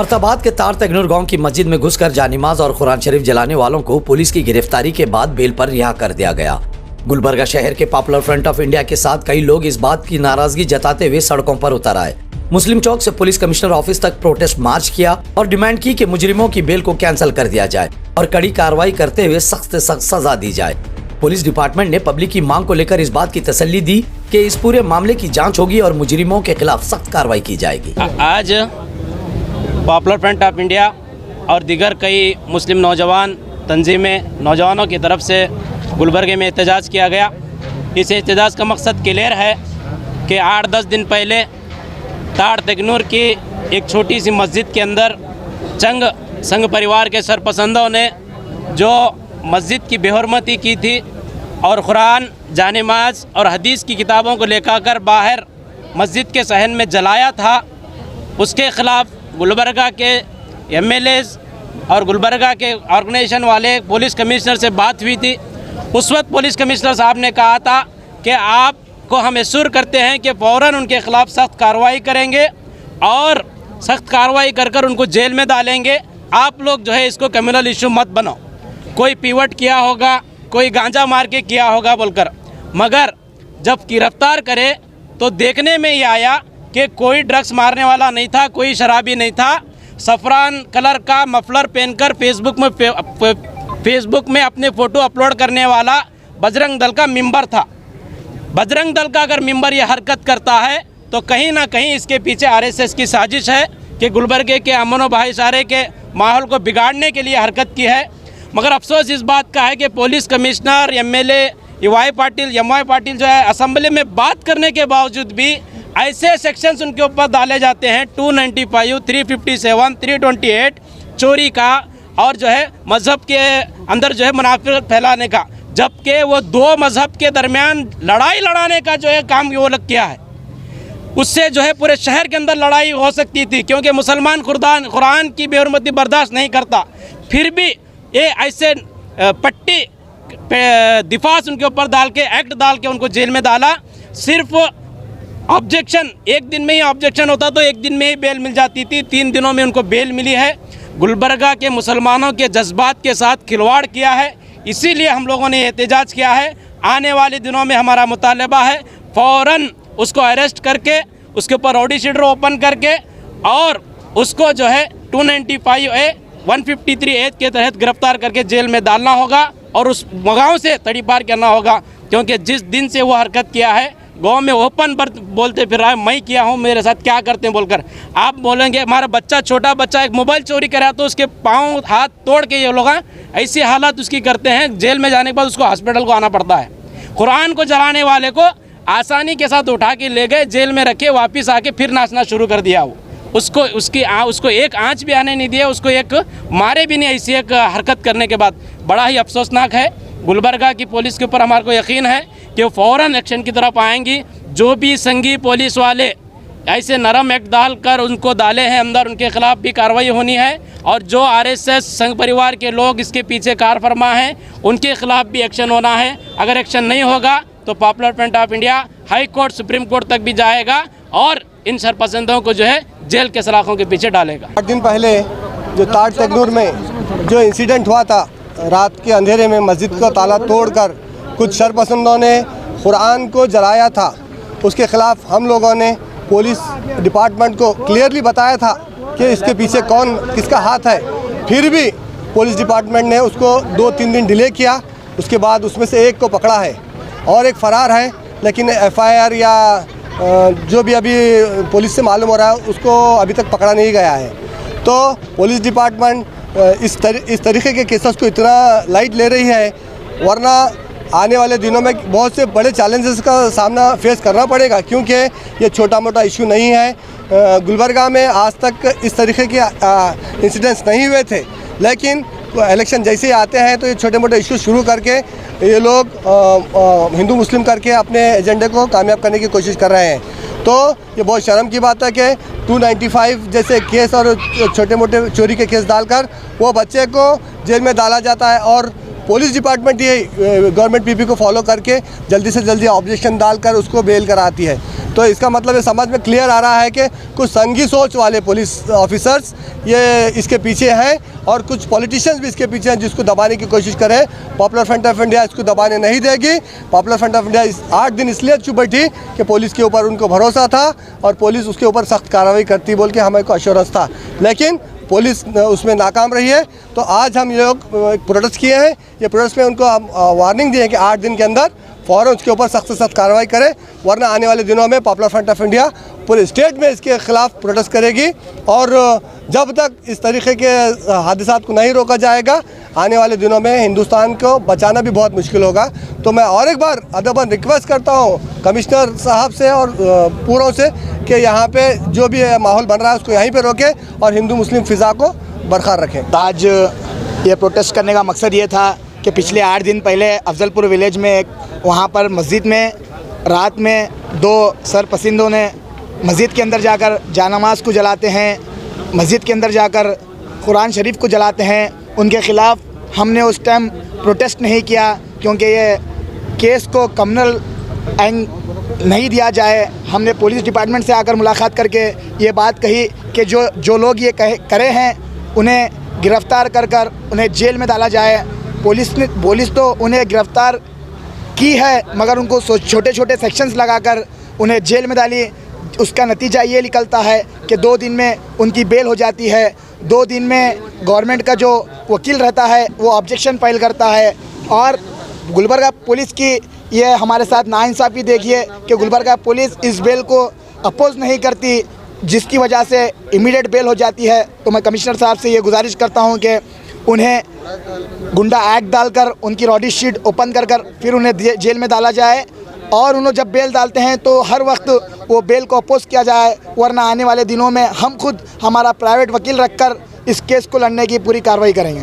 फरताबाद के तार तगनूर गांव की मस्जिद में घुसकर जानिमाज और कुरान शरीफ जलाने वालों को पुलिस की गिरफ्तारी के बाद बेल पर रिहा कर दिया गया। गुलबर्गा शहर के पॉपुलर फ्रंट ऑफ इंडिया के साथ कई लोग इस बात की नाराजगी जताते हुए सड़कों पर उतर आए। मुस्लिम चौक से पुलिस कमिश्नर ऑफिस तक प्रोटेस्ट मार्च किया और डिमांड की कि मुजरिमों की बेल को कैंसिल कर दिया जाए और कड़ी कार्रवाई करते हुए सख्त से सख्त सजा दी जाए। पुलिस डिपार्टमेंट ने पब्लिक की मांग को लेकर इस बात की तसल्ली दी कि इस पूरे मामले की जांच होगी और मुजरिमों के खिलाफ सख्त कार्रवाई की जाएगी। आज पॉपुलर फ्रंट ऑफ इंडिया और दीगर कई मुस्लिम नौजवान तंजीमें नौजवानों की तरफ से गुलबर्गे में एहतजाज किया गया। इस एहतजाज का मकसद क्लियर है कि 8-10 दिन पहले ताड़ तगनूर की एक छोटी सी मस्जिद के अंदर चंग संघ परिवार के सरपसंदों ने जो मस्जिद की बेहरमती की थी और कुरान जानिमाज और हदीस की किताबों को लेकर बाहर मस्जिद के सहन में जलाया था, उसके ख़िलाफ़ गुलबर्गा के एमएलएज़ और गुलबर्गा के ऑर्गेनाइजेशन वाले पुलिस कमिश्नर से बात हुई थी। उस वक्त पुलिस कमिश्नर साहब ने कहा था कि आपको हम एश्योर करते हैं कि फ़ौरन उनके ख़िलाफ़ सख्त कार्रवाई करेंगे और सख्त कार्रवाई कर उनको जेल में डालेंगे। आप लोग जो है इसको कम्युनल इशू मत बनाओ, कोई पिवट किया होगा, कोई गांजा मार के किया होगा बोलकर, मगर जब गिरफ्तार करे तो देखने में ये आया कि कोई ड्रग्स मारने वाला नहीं था, कोई शराबी नहीं था। सफ़रान कलर का मफलर पहनकर फेसबुक में अपने फ़ोटो अपलोड करने वाला बजरंग दल का मेंबर था। बजरंग दल का अगर मेंबर ये हरकत करता है तो कहीं ना कहीं इसके पीछे आरएसएस की साजिश है कि गुलबर्गे के अमन व भाईचारे के माहौल को बिगाड़ने के लिए हरकत की है। मगर अफसोस इस बात का है कि police commissioner, MLA MY Patil जो है असेंबली में बात करने के बावजूद भी ऐसे सेक्शंस उनके ऊपर डाले जाते हैं 295, 357, 328 चोरी का और जो है मज़हब के अंदर जो है मुनाफिकत फैलाने का, जबकि वो दो मज़हब के दरमियान लड़ाई लड़ाने का जो है काम वो लोग किया है। उससे जो है पूरे शहर के अंदर लड़ाई हो सकती थी, क्योंकि मुसलमान कुरान की बेहरमती बर्दाश्त नहीं करता। फिर भी ये ऐसे पट्टी दिफास उनके ऊपर डाल के, एक्ट डाल के उनको जेल में डाला। सिर्फ ऑब्जेक्शन, एक दिन में ही ऑब्जेक्शन होता तो एक दिन में ही बेल मिल जाती थी, 3 दिनों में उनको बेल मिली है। गुलबर्गा के मुसलमानों के जज्बात के साथ खिलवाड़ किया है, इसीलिए हम लोगों ने एहतजाज किया है। आने वाले दिनों में हमारा मुतालबा है फ़ौरन उसको अरेस्ट करके उसके ऊपर ऑडी शीटर ओपन करके और उसको जो है 295A 153A के तहत गिरफ्तार करके जेल में डालना होगा और उस गाँव से तड़ीपार करना होगा, क्योंकि जिस दिन से वो हरकत किया है गांव में ओपन पर बोलते फिर रहा है मैं किया हूं, मेरे साथ क्या करते हैं बोलकर। आप बोलेंगे हमारा बच्चा, छोटा बच्चा एक मोबाइल चोरी करा तो उसके पाँव हाथ तोड़ के ये लोग ऐसी हालत उसकी करते हैं, जेल में जाने के बाद उसको हॉस्पिटल को आना पड़ता है। कुरान को जलाने वाले को आसानी के साथ उठा के ले गए, जेल में रखे, वापस आके फिर नाचना शुरू कर दिया। वो उसको एक आँच भी आने नहीं दिया, उसको एक मारे भी नहीं। ऐसी एक हरकत करने के बाद बड़ा ही अफसोसनाक है। गुलबर्गा की पुलिस के ऊपर हमारे को यकीन है कि वो फ़ौरन एक्शन की तरफ आएंगी। जो भी संघी पुलिस वाले ऐसे नरम एक्ट डालकर उनको डाले हैं अंदर, उनके खिलाफ भी कार्रवाई होनी है और जो आरएसएस संघ परिवार के लोग इसके पीछे कार फरमा हैं उनके खिलाफ भी एक्शन होना है। अगर एक्शन नहीं होगा तो popular front of India high court, supreme court तक भी जाएगा और इन सरपसंदों को जो है जेल के सलाखों के पीछे डालेगा। 8 दिन पहले जो ताड़ तगनूर में जो इंसिडेंट हुआ था, रात के अंधेरे में मस्जिद का ताला तोड़कर कुछ शरपसंदों ने कुरान को जलाया था, उसके ख़िलाफ़ हम लोगों ने पुलिस डिपार्टमेंट को क्लियरली बताया था कि इसके पीछे कौन किसका हाथ है। फिर भी पुलिस डिपार्टमेंट ने उसको 2-3 दिन डिले किया, उसके बाद उसमें से एक को पकड़ा है और एक फ़रार है, लेकिन एफआईआर या जो भी अभी पुलिस से मालूम हो रहा है उसको अभी तक पकड़ा नहीं गया है। तो पुलिस डिपार्टमेंट इस तरीके के केसेस को इतना लाइट ले रही है, वरना आने वाले दिनों में बहुत से बड़े चैलेंजेस का सामना फेस करना पड़ेगा, क्योंकि ये छोटा मोटा इशू नहीं है। गुलबर्गा में आज तक इस तरीके के इंसिडेंट्स नहीं हुए थे, लेकिन इलेक्शन जैसे ही आते हैं तो ये छोटे मोटे इशू शुरू करके ये लोग हिंदू मुस्लिम करके अपने एजेंडे को कामयाब करने की कोशिश कर रहे हैं। तो ये बहुत शर्म की बात है कि 295 जैसे केस और छोटे मोटे चोरी के केस डालकर वो बच्चे को जेल में डाला जाता है और पुलिस डिपार्टमेंट ये गवर्नमेंट पीपी को फॉलो करके जल्दी से जल्दी ऑब्जेक्शन डालकर उसको बेल कराती है। तो इसका मतलब ये समझ में क्लियर आ रहा है कि कुछ संघी सोच वाले पुलिस ऑफिसर्स ये इसके पीछे हैं और कुछ पॉलिटिशियंस भी इसके पीछे हैं जिसको दबाने की कोशिश करें। पॉपुलर फ्रंट ऑफ इंडिया इसको दबाने नहीं देगी। पॉपुलर फ्रंट ऑफ इंडिया 8 दिन इसलिए चुप बैठी कि पुलिस के ऊपर उनको भरोसा था और पुलिस उसके ऊपर सख्त कार्रवाई करती बोल के हमें को अश्योरेंस था, लेकिन पुलिस उसमें नाकाम रही है। तो आज हम ये लोग प्रोटेस्ट किए हैं। ये प्रोटेस्ट में उनको हम वार्निंग दिए कि 8 दिन के अंदर फ़ौरन उसके ऊपर सख्त से सख्त कार्रवाई करें, वरना आने वाले दिनों में पॉपुलर फ्रंट ऑफ इंडिया पूरे स्टेट में इसके ख़िलाफ़ प्रोटेस्ट करेगी। और जब तक इस तरीके के हादसात को नहीं रोका जाएगा, आने वाले दिनों में हिंदुस्तान को बचाना भी बहुत मुश्किल होगा। तो मैं और एक बार अदबन रिक्वेस्ट करता हूँ कमिश्नर साहब से और पूरों से कि यहाँ पे जो भी माहौल बन रहा है उसको यहीं पे रोके और हिंदू मुस्लिम फ़िज़ा को बरकरार रखें। आज ये प्रोटेस्ट करने का मकसद ये था कि पिछले 8 दिन पहले अफजलपुर विलेज में वहाँ पर मस्जिद में रात में 2 सरपसंदों ने मस्जिद के अंदर जाकर जानमाज़ को जलाते हैं, मस्जिद के अंदर जाकर कुरान शरीफ को जलाते हैं। उनके ख़िलाफ़ हमने उस टाइम प्रोटेस्ट नहीं किया क्योंकि ये केस को कम्युनल एंग नहीं दिया जाए। हमने पुलिस डिपार्टमेंट से आकर मुलाकात करके ये बात कही कि जो लोग ये करे हैं उन्हें गिरफ़्तार कर उन्हें जेल में डाला जाए। पुलिस तो उन्हें गिरफ़्तार की है मगर उनको छोटे छोटे सेक्शंस लगाकर उन्हें जेल में डाली। उसका नतीजा ये निकलता है कि 2 दिन में उनकी बेल हो जाती है। 2 दिन में गवर्नमेंट का जो वकील रहता है वो ऑब्जेक्शन फाइल करता है। और गुलबर्गा पुलिस की ये हमारे साथ नाइंसाफ़ी देखिए कि गुलबर्गा पुलिस इस बेल को अपोज़ नहीं करती, जिसकी वजह से इमीडिएट बेल हो जाती है। तो मैं कमिश्नर साहब से ये गुजारिश करता हूँ कि उन्हें गुंडा एक्ट डालकर उनकी रॉडी शीट ओपन कर फिर उन्हें जेल में डाला जाए। और उन्हें जब बेल डालते हैं तो हर वक्त वो बेल को अपोज़ किया जाए, वरना आने वाले दिनों में हम खुद हमारा प्राइवेट वकील रखकर इस केस को लड़ने की पूरी कार्रवाई करेंगे।